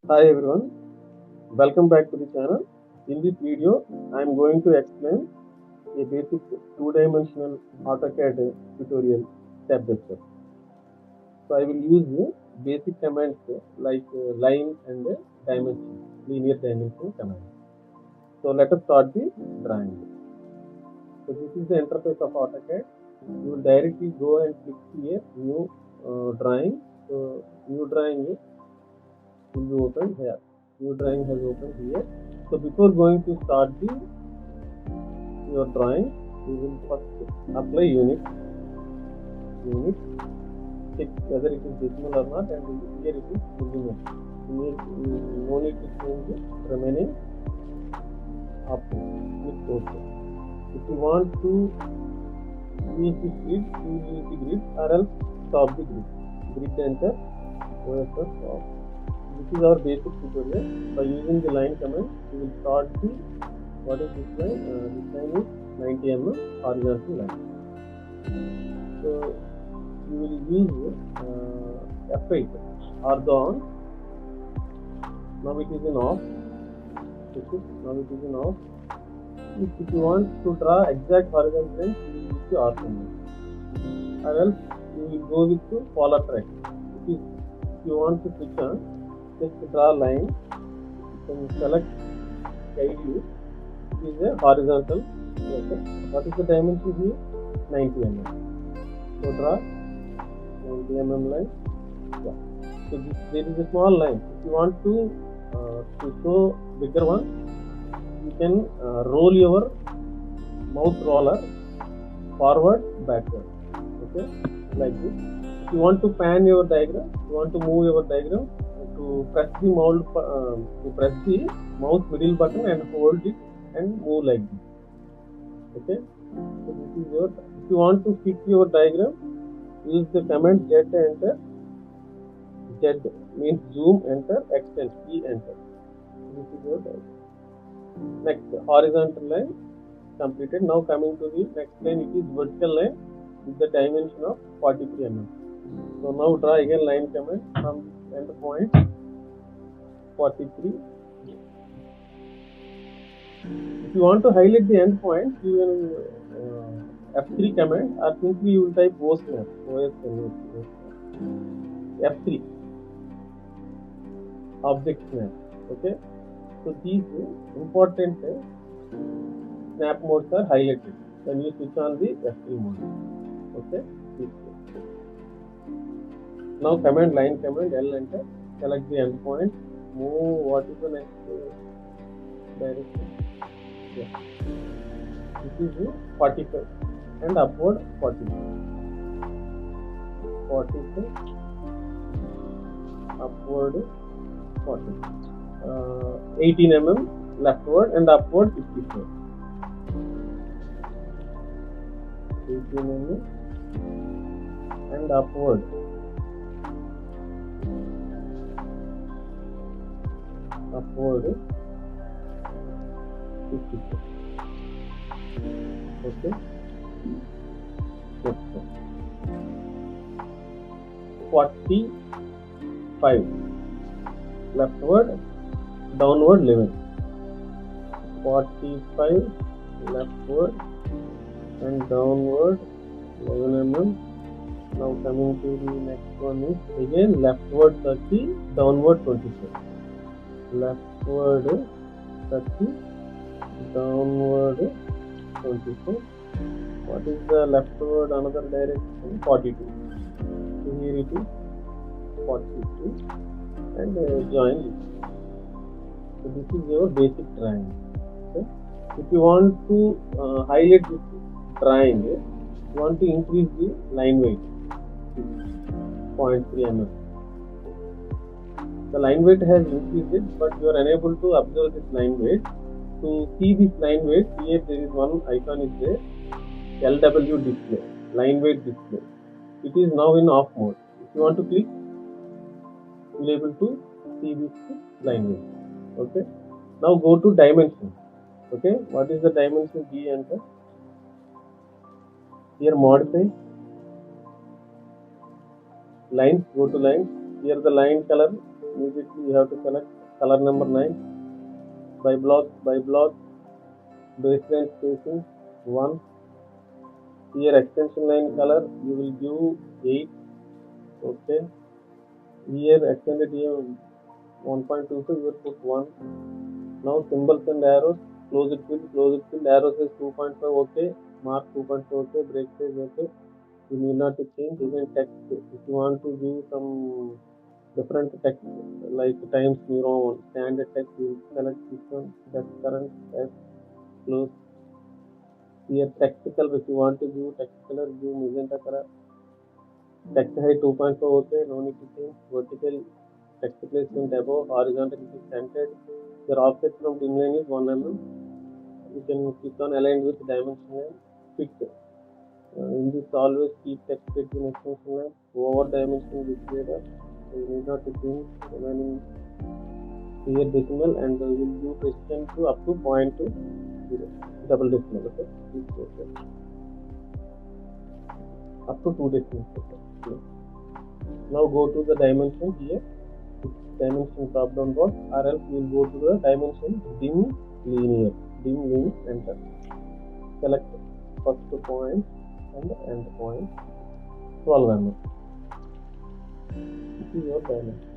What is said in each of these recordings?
Hi everyone, welcome back to the channel. In this video, I am going to explain a basic two-dimensional AutoCAD tutorial step by step. So I will use basic commands like line and dimension, linear dimension command. So let us start the drawing. So this is the interface of AutoCAD. You will directly go and click here new drawing. So new drawing will be opened here. New drawing has opened here. So before going to start your drawing, you will first apply unit, check whether it is decimal or not, and here it is decimal. No need to change the remaining option. Click OK. If you want to use this grid, you will use the grid or else stop the grid. Grid enter, OS or stop. This is our basic tutorial. By using the line command, we will start the, what is this line? This line is 90 mm horizontal line. So you will use F8 ortho on. Now it is in off. Now it is in off. If you want to draw exact horizontal line, you will use the ortho mode. Or else you will go with the polar track. If you want to switch on, just draw line. You can select Cadm. It is a horizontal. Okay. What is the dimension here? 90 mm. So draw 90 mm line. Yeah. So there is a small line. If you want to show bigger one, you can roll your mouse roller forward, backward. Okay, like this. If you want to pan your diagram, you want to move your diagram, to press the mouse middle button and hold it and move like this. Okay, so this is your. If you want to fit your diagram, use the command Z enter. Z means zoom enter, extend E enter. This is your diagram. Next horizontal line completed. Now coming to the next line, it is vertical line with the dimension of 43 mm. So now draw again line command from end point 43. If you want to highlight the end point, you will F3 command, or simply you will type OSNAP. F3 object snap. Okay. So these important snap modes are highlighted when you switch on the F3 mode. Okay. Now command line command L enter, select the endpoint, move. What is the next direction? Yeah. This is 45 and upward 45. 45 upward 40. 18 mm leftward and upward 54. 18 mm and upward 54. Okay. Next one. 45 leftward, downward 11. 45 leftward and downward 11 mm. Now coming to the next one is again leftward 30, downward 24. Leftward 30, downward 24. What is the leftward another direction? 42. So here it is 42 and join it. So this is your basic drawing. Okay. If you want to highlight this drawing, you want to increase the line weight 0.3 mm. The line weight has increased, but you are unable to observe this line weight. To see this line weight, here there is one icon is there, LW display, line weight display. It is now in off mode. If you want to click, you will be able to see this line weight. Okay. Now go to dimension. Okay. What is the dimension? G enter. Here modify. Lines, go to lines. Here the line color, immediately you have to select color number 9, by block, baseline spacing 1. Here extension line color you will give 8. Okay. Here extended here 1.25, you will put 1. Now symbols and arrows, close it field, arrow says 2.5, okay, mark 2.5, okay, break size, okay. You need not to change. Even text, if you want to give some different text like Times New Roman, standard text, you select this one, text current, text, close. Here text color, if you want to give text color, give magenta color. Text height 2.5, okay, no need to change. Vertical text placement above, horizontal is centered. Your offset from trim line is 1 mm. You can click on aligned with dimension line, fit. In this always keep text between extension line, over dimension this later. So you need not to change remaining here decimal, and will give precision to up to 0.20, double decimal, okay? Up to 2 decimals, okay? Now go to the dimension here, dimension top down box, or else you will go to the dimension dim linear, enter. Select first point and the end point, 12 mm. This is your dimension.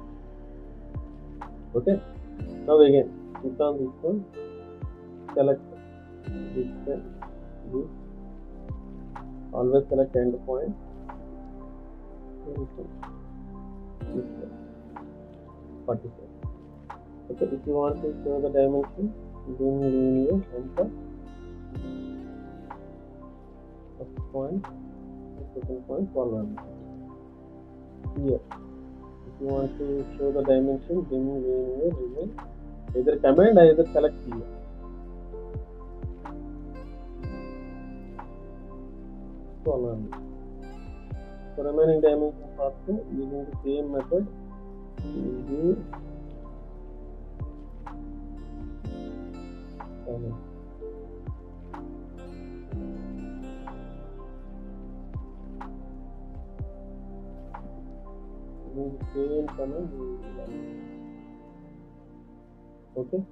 Okay. Now again, click on this one, select this one, this. Always select end point. This one, 47. Okay. If you want to show the dimension, dim linear, enter. First point, second point, 12 mm. Here, if you want to show the dimension, dim linear, remain. Either command or either select here. So remaining dimensions also using the same method. You do same command. Okay.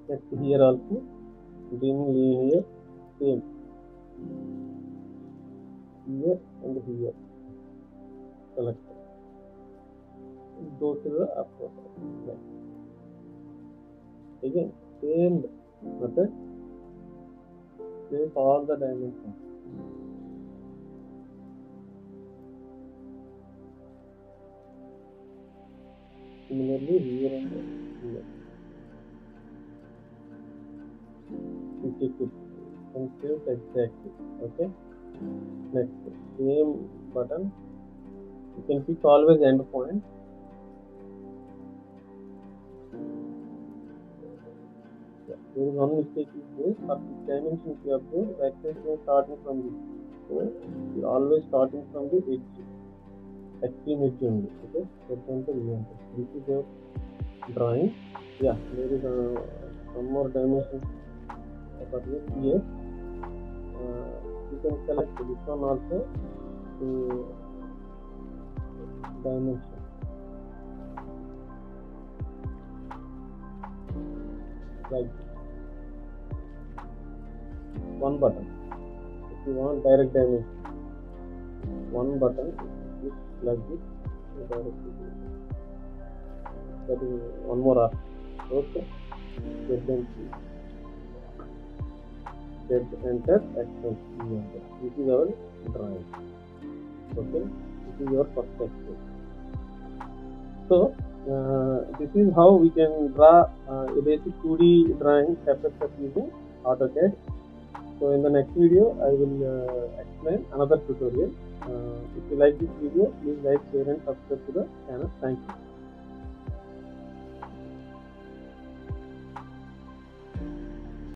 Next here also dim linear, same. Here and here. Select. Go to the upper side. Again, same method. Save all the dimensions. Similarly, here and here. You check it and save exactly. Okay. Next, same button. You can pick always end point. Yeah, there is one mistake is this. For this dimension you observe, the extension is starting from this. So you always starting from the edge, extreme edge only. Okay. For example, this is your drawing. Yeah, there is some more dimensions for this here. You can select this one also to dimension. Like one button. If you want direct dimension, one button is like this. That is one more option. Okay. Enter extension. This is our drawing. Okay. This is your first extension. So this is how we can draw a basic 2D drawing step by step using AutoCAD. So in the next video I will explain another tutorial. If you like this video, please like, share and subscribe to the channel. Thank you.